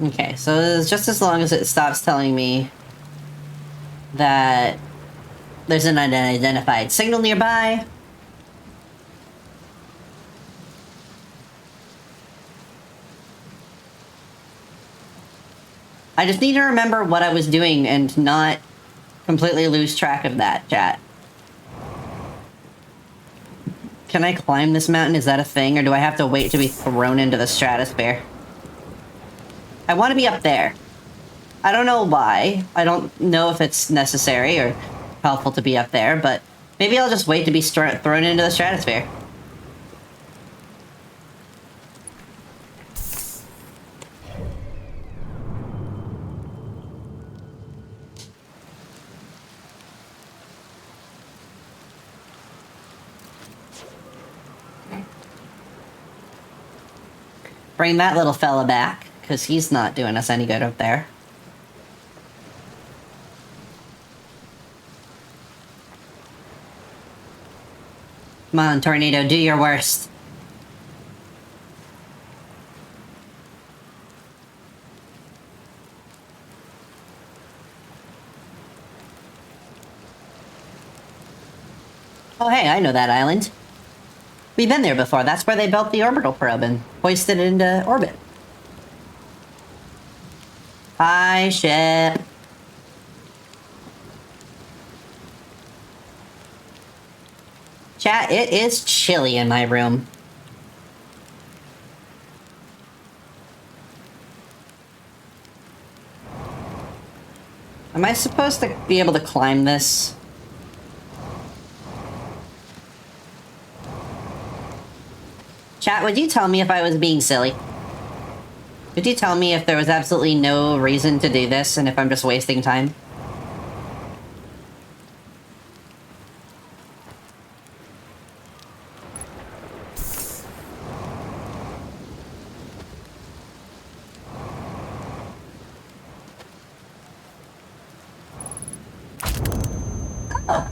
Okay, so it's just as long as it stops telling me that there's an unidentified signal nearby. I just need to remember what I was doing and not completely lose track of that, chat. Can I climb this mountain? Is that a thing? Or do I have to wait to be thrown into the stratosphere? I want to be up there. I don't know why. I don't know if it's necessary or helpful to be up there, but maybe I'll just wait to be thrown into the stratosphere. Bring that little fella back, because he's not doing us any good up there. Come on, Tornado, do your worst. Oh hey, I know that island. We've been there before. That's where they built the orbital probe and hoisted it into orbit. Hi, ship. Chat, it is chilly in my room. Am I supposed to be able to climb this? Chat, would you tell me if I was being silly? Could you tell me if there was absolutely no reason to do this and if I'm just wasting time? Oh.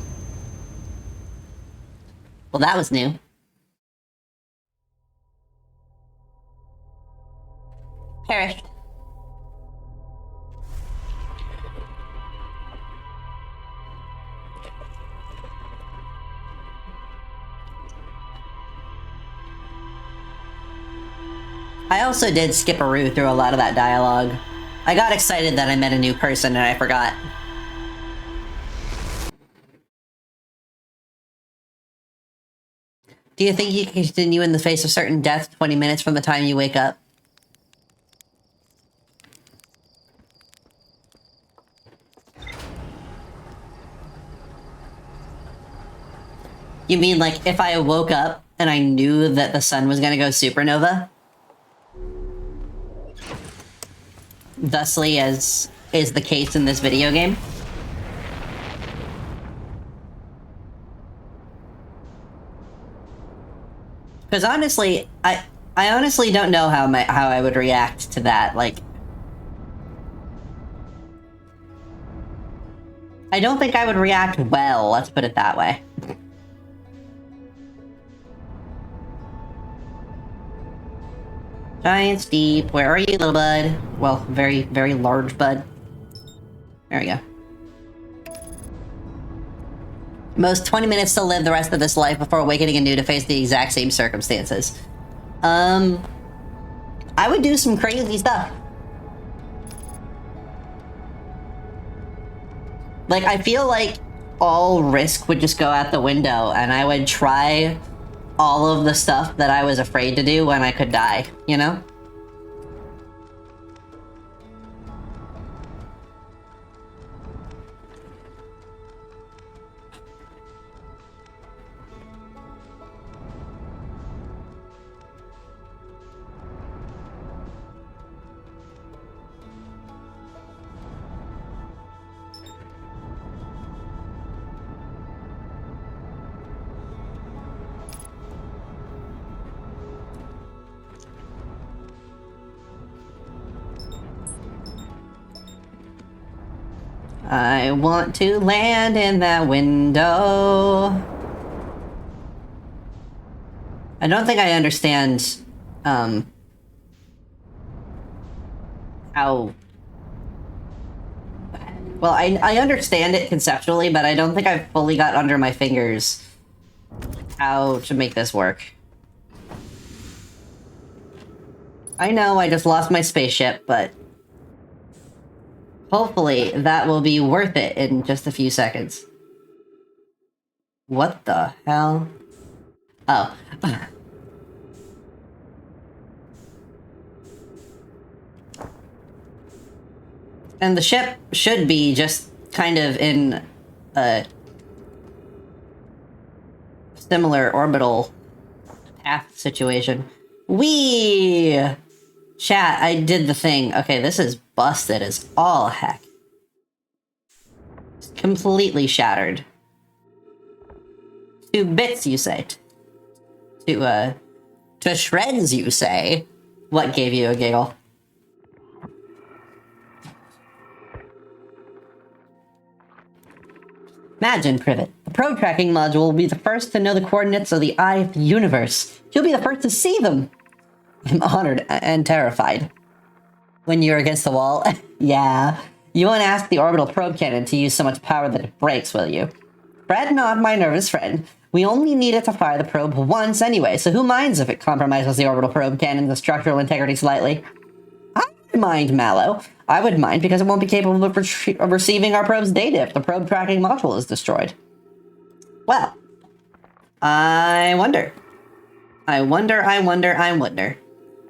Well, that was new. Perished. I also did skip-a-roo through a lot of that dialogue. I got excited that I met a new person and I forgot. Do you think you can continue in the face of certain death 20 minutes from the time you wake up? You mean, like, if I woke up and I knew that the sun was gonna go supernova? Thusly, as is the case in this video game? Because honestly, I honestly don't know how I would react to that, like... I don't think I would react well, let's put it that way. Giants deep, where are you, little bud? Well, very, very large bud. There we go. Most 20 minutes to live the rest of this life before awakening anew to face the exact same circumstances. I would do some crazy stuff. Like, I feel like all risk would just go out the window, and I would try all of the stuff that I was afraid to do when I could die, you know? I want to land in that window. I don't think I understand, how... Well, I understand it conceptually, but I don't think I've fully got under my fingers how to make this work. I know I just lost my spaceship, but hopefully that will be worth it in just a few seconds. What the hell? Oh. And the ship should be just kind of in a similar orbital path situation. Whee! Chat, I did the thing. Okay, this is busted as all heck. It's completely shattered. 2 bits, you say? To shreds, you say? What gave you a giggle? Imagine, Privet. The probe tracking module will be the first to know the coordinates of the Eye of the Universe. You'll be the first to see them. I'm honored and terrified. When you're against the wall? Yeah. You won't ask the orbital probe cannon to use so much power that it breaks, will you? Fret not, my nervous friend. We only need it to fire the probe once anyway, so who minds if it compromises the orbital probe cannon's structural integrity slightly? I would mind, Mallow. I would mind because it won't be capable of receiving our probe's data if the probe tracking module is destroyed. Well, I wonder. I wonder.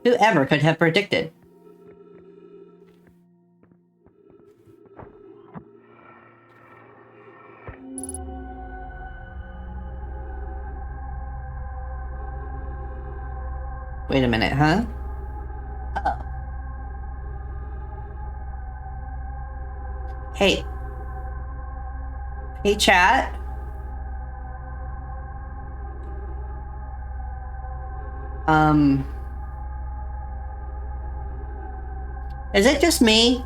Whoever could have predicted? Wait a minute, huh? Uh-oh. Hey. Hey, chat. Is it just me?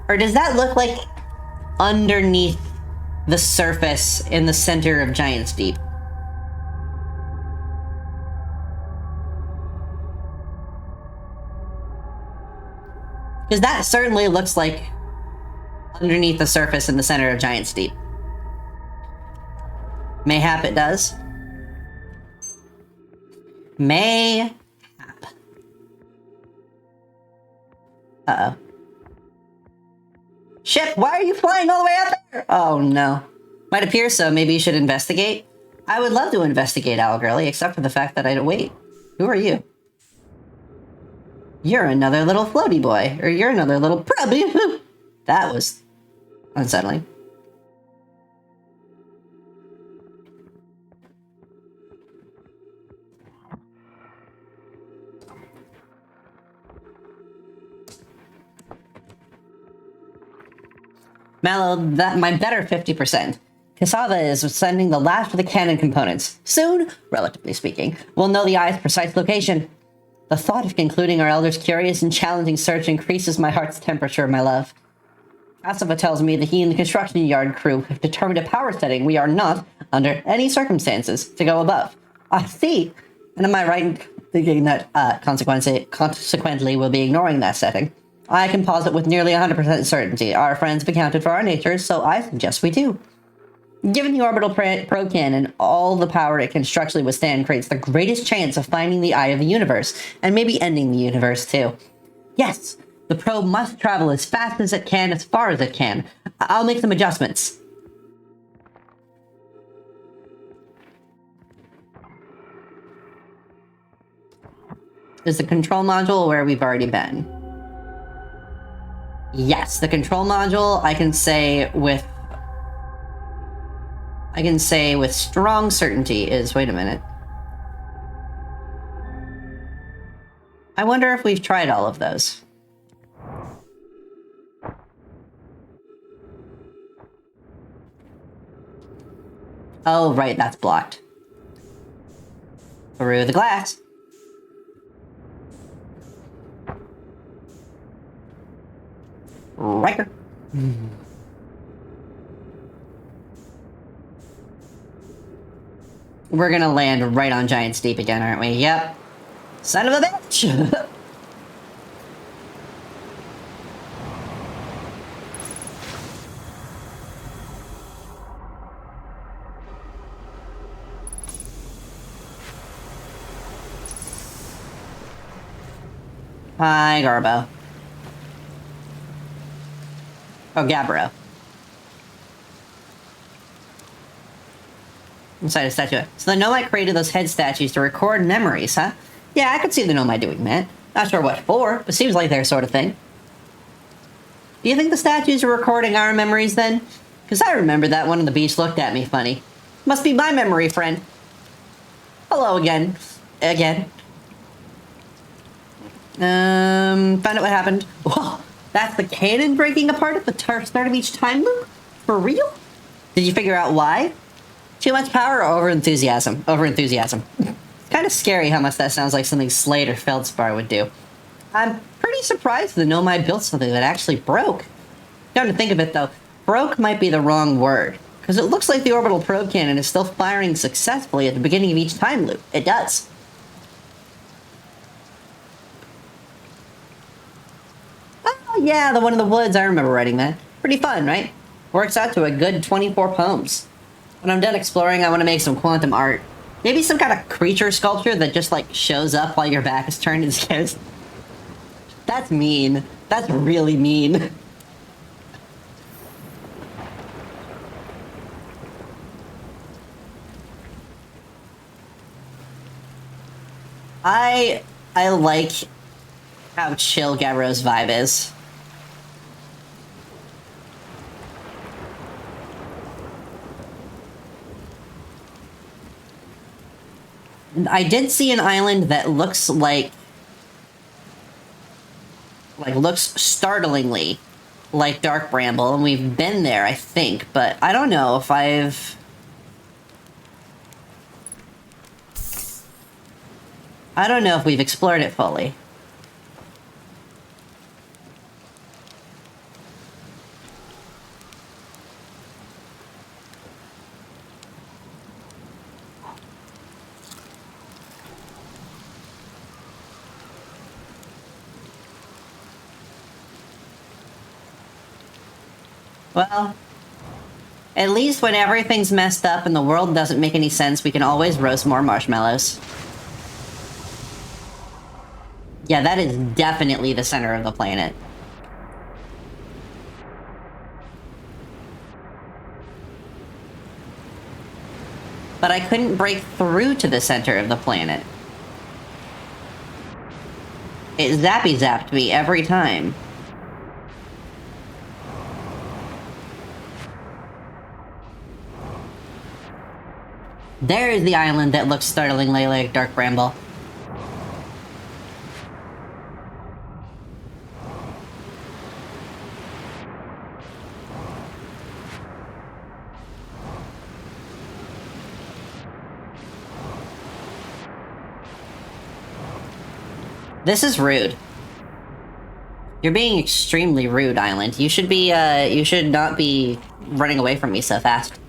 Or does that look like underneath the surface in the center of Giant's Deep? Because that certainly looks like underneath the surface in the center of Giant's Deep. Mayhap it does. Mayhap. Uh-oh. Ship, why are you flying all the way out there? Oh, no. Might appear so. Maybe you should investigate? I would love to investigate, Owl Girly, except for the fact that I don't... Wait. Who are you? You're another little floaty boy. Or you're another little... That was unsettling. Mallow, that my better 50%. Cassava is sending the last of the cannon components. Soon, relatively speaking, we'll know the Eye's precise location. The thought of concluding our elder's curious and challenging search increases my heart's temperature, my love. Cassava tells me that he and the construction yard crew have determined a power setting we are not, under any circumstances, to go above. I see. And am I right in thinking that, consequently, we'll be ignoring that setting? I can posit with nearly 100% certainty our friends have accounted for our natures, so I suggest we do. Given the orbital probe cannon, all the power it can structurally withstand creates the greatest chance of finding the Eye of the Universe, and maybe ending the universe, too. Yes, the probe must travel as fast as it can, as far as it can. I'll make some adjustments. Is the control module where we've already been? Yes, the control module, I can say with strong certainty is... Wait a minute. I wonder if we've tried all of those. Oh, right, that's blocked. Through the glass. Riker. We're gonna land right on Giant's Deep again, aren't we? Yep. Son of a bitch! Hi, Garbo. Oh, Gabbro. Inside a statue. So the Nomai created those head statues to record memories, huh? Yeah, I could see the Nomai doing that. Not sure what for, but seems like their sort of thing. Do you think the statues are recording our memories then? Because I remember that one on the beach looked at me funny. Must be my memory friend. Hello again. Again. Found out what happened. Whoa, that's the cannon breaking apart at the start of each time loop? For real? Did you figure out why? Too much power or over-enthusiasm? Over-enthusiasm. It's kind of scary how much that sounds like something Slade or Feldspar would do. I'm pretty surprised the Nomai built something that actually broke. Come to think of it, though, broke might be the wrong word, because it looks like the orbital probe cannon is still firing successfully at the beginning of each time loop. It does. Oh, yeah, the one in the woods. I remember writing that. Pretty fun, right? Works out to a good 24 poems. When I'm done exploring, I want to make some quantum art. Maybe some kind of creature sculpture that just, like, shows up while your back is turned and scares. That's mean. That's really mean. I like how chill Gavro's vibe is. I did see an island that looks looks startlingly like Dark Bramble, and we've been there, I think, but I don't know if I don't know if we've explored it fully. Well, at least when everything's messed up and the world doesn't make any sense, we can always roast more marshmallows. Yeah, that is definitely the center of the planet. But I couldn't break through to the center of the planet. It zappy-zapped me every time. There is the island that looks startlingly like Dark Bramble. This is rude. You're being extremely rude, Island. You should be, you should not be running away from me so fast.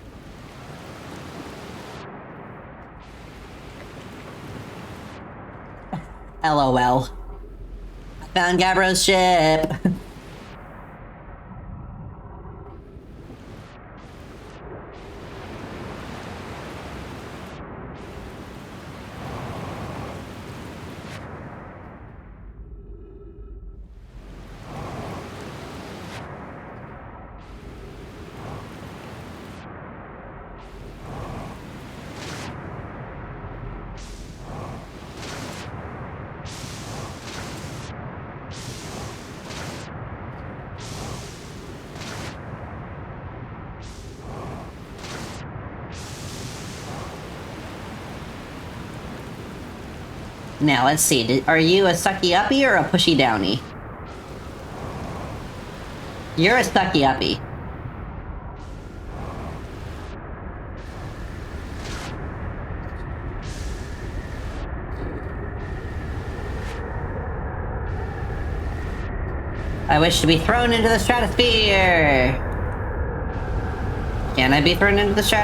LOL. I found Gabro's ship. Now, let's see. Are you a sucky-uppy or a pushy-downy? You're a sucky-uppy. I wish to be thrown into the stratosphere! Can I be thrown into the stratosphere?